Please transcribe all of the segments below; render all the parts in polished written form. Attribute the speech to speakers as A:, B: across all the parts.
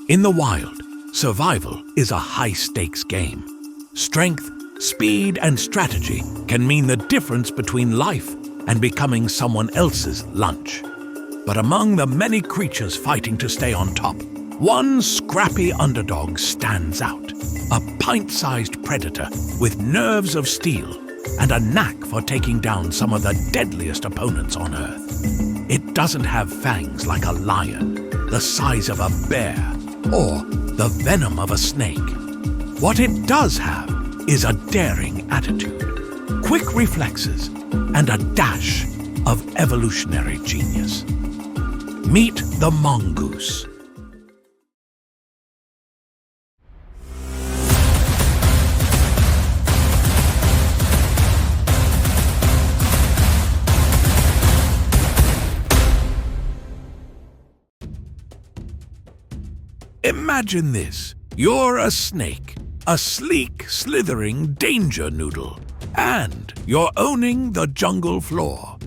A: In the wild, survival is a high-stakes game. Strength, speed, and strategy can mean the difference between life and becoming someone else's lunch. But among the many creatures fighting to stay on top, one scrappy underdog stands out. A pint-sized predator with nerves of steel and a knack for taking down some of the deadliest opponents on Earth. It doesn't have fangs like a lion, the size of a bear, or the venom of a snake. What it does have is a daring attitude, quick reflexes, and a dash of evolutionary genius. Meet the mongoose. Imagine this. You're a snake, a sleek, slithering danger noodle, and you're owning the jungle floor.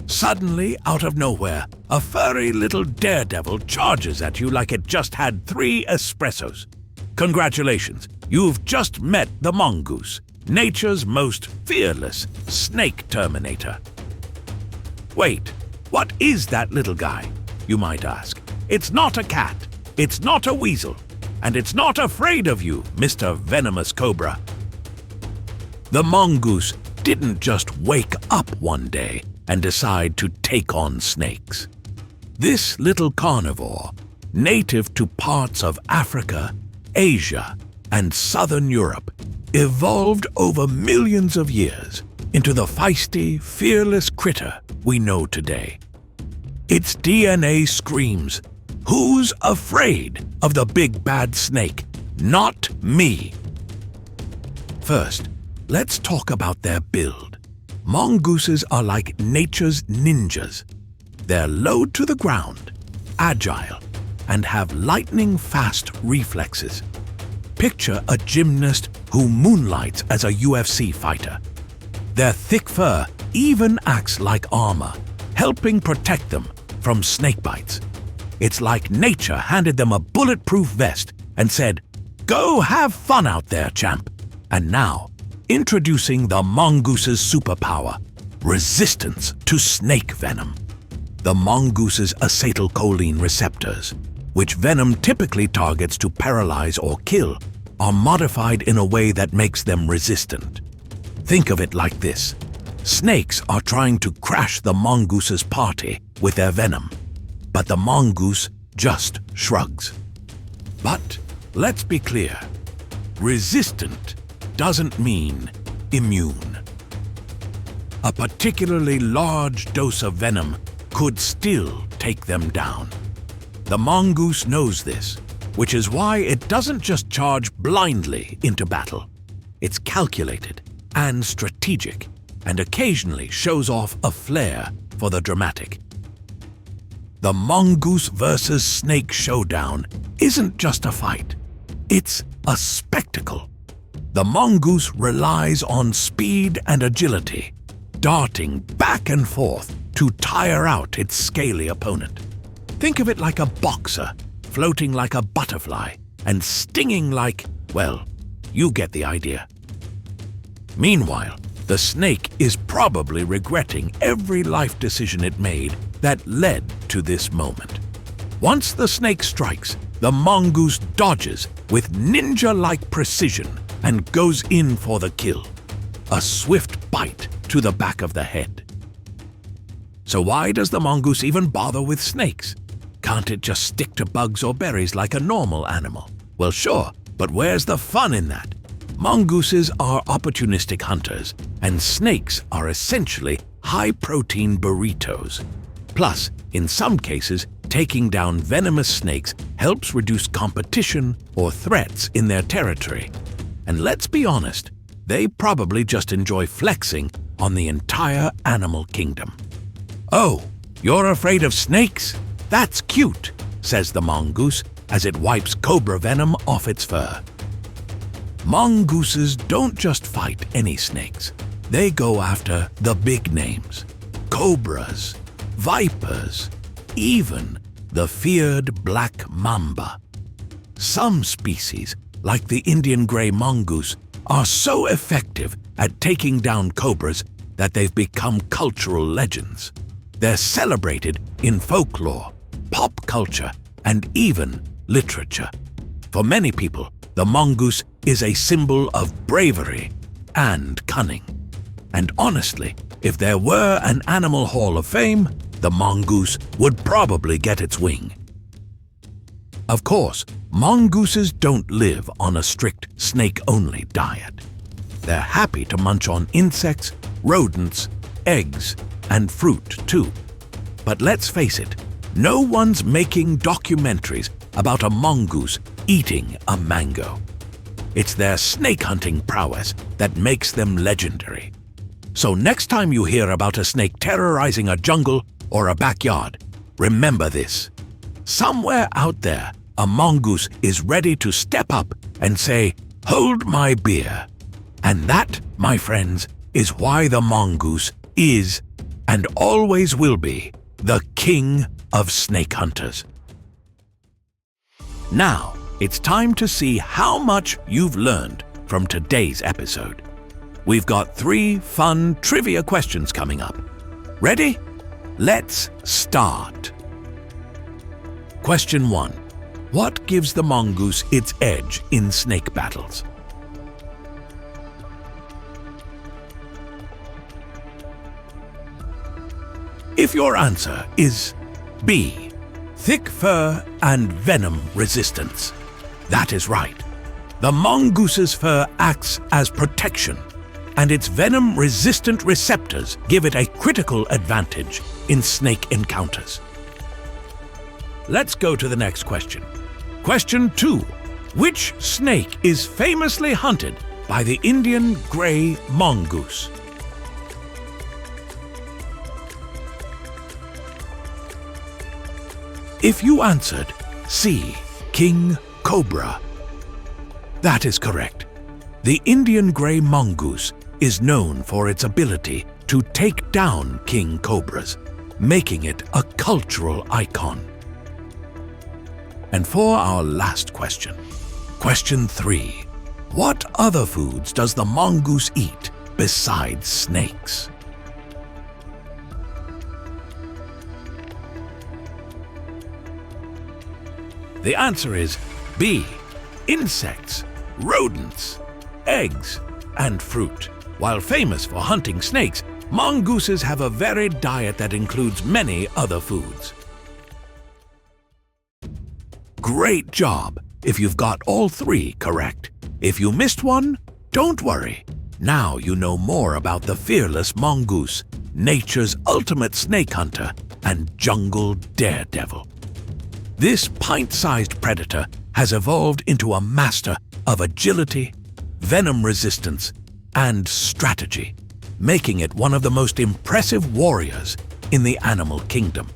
A: Suddenly, out of nowhere, a furry little daredevil charges at you like it just had 3 espressos. Congratulations, you've just met the mongoose, nature's most fearless snake Terminator. Wait, what is that little guy? You might ask. It's not a cat. It's not a weasel, and it's not afraid of you, Mr. Venomous Cobra. The mongoose didn't just wake up one day and decide to take on snakes. This little carnivore, native to parts of Africa, Asia, and Southern Europe, evolved over millions of years into the feisty, fearless critter we know today. Its DNA screams, "Who's afraid of the big bad snake? Not me." First, let's talk about their build. Mongooses are like nature's ninjas. They're low to the ground, agile, and have lightning-fast reflexes. Picture a gymnast who moonlights as a UFC fighter. Their thick fur even acts like armor, helping protect them from snake bites. It's like nature handed them a bulletproof vest and said, "Go have fun out there, champ." And now, introducing the mongoose's superpower, resistance to snake venom. The mongoose's acetylcholine receptors, which venom typically targets to paralyze or kill, are modified in a way that makes them resistant. Think of it like this. Snakes are trying to crash the mongoose's party with their venom, but the mongoose just shrugs. But let's be clear, resistant doesn't mean immune. A particularly large dose of venom could still take them down. The mongoose knows this, which is why it doesn't just charge blindly into battle. It's calculated and strategic, and occasionally shows off a flair for the dramatic. The mongoose versus snake showdown isn't just a fight, it's a spectacle. The mongoose relies on speed and agility, darting back and forth to tire out its scaly opponent. Think of it like a boxer, floating like a butterfly and stinging like, well, you get the idea. Meanwhile, the snake is probably regretting every life decision it made that led to this moment. Once the snake strikes, the mongoose dodges with ninja-like precision and goes in for the kill. A swift bite to the back of the head. So why does the mongoose even bother with snakes? Can't it just stick to bugs or berries like a normal animal? Well, sure, but where's the fun in that? Mongooses are opportunistic hunters, and snakes are essentially high-protein burritos. Plus, in some cases, taking down venomous snakes helps reduce competition or threats in their territory. And let's be honest, they probably just enjoy flexing on the entire animal kingdom. "Oh, you're afraid of snakes? That's cute," says the mongoose as it wipes cobra venom off its fur. Mongooses don't just fight any snakes. They go after the big names. Cobras, vipers, even the feared black mamba. Some species, like the Indian grey mongoose, are so effective at taking down cobras that they've become cultural legends. They're celebrated in folklore, pop culture, and even literature. For many people, the mongoose is a symbol of bravery and cunning. And honestly, if there were an Animal Hall of Fame, the mongoose would probably get its wing. Of course, mongooses don't live on a strict snake-only diet. They're happy to munch on insects, rodents, eggs, and fruit too. But let's face it, no one's making documentaries about a mongoose eating a mango. It's their snake hunting prowess that makes them legendary. So next time you hear about a snake terrorizing a jungle or a backyard, remember this. Somewhere out there, a mongoose is ready to step up and say, "Hold my beer." And that, my friends, is why the mongoose is, and always will be, the king of snake hunters. Now, it's time to see how much you've learned from today's episode. We've got 3 fun trivia questions coming up. Ready? Let's start. Question 1. What gives the mongoose its edge in snake battles? If your answer is B, thick fur and venom resistance, that is right. The mongoose's fur acts as protection, and its venom-resistant receptors give it a critical advantage in snake encounters. Let's go to the next question. Question 2. Which snake is famously hunted by the Indian grey mongoose? If you answered C, king cobra, that is correct. The Indian grey mongoose is known for its ability to take down king cobras, making it a cultural icon. And for our last question, question 3. What other foods does the mongoose eat besides snakes? The answer is B, insects, rodents, eggs, and fruit. While famous for hunting snakes, mongooses have a varied diet that includes many other foods. Great job if you've got all 3 correct. If you missed one, don't worry. Now you know more about the fearless mongoose, nature's ultimate snake hunter and jungle daredevil. This pint-sized predator has evolved into a master of agility, venom resistance, and strategy, making it one of the most impressive warriors in the animal kingdom.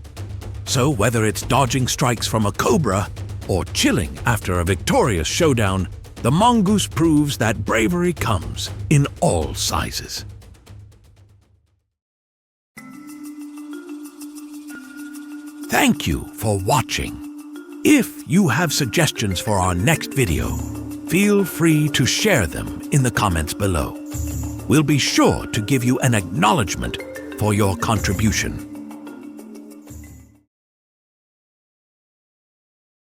A: So whether it's dodging strikes from a cobra or chilling after a victorious showdown, the mongoose proves that bravery comes in all sizes. Thank you for watching. If you have suggestions for our next video, feel free to share them in the comments below. We'll be sure to give you an acknowledgement for your contribution.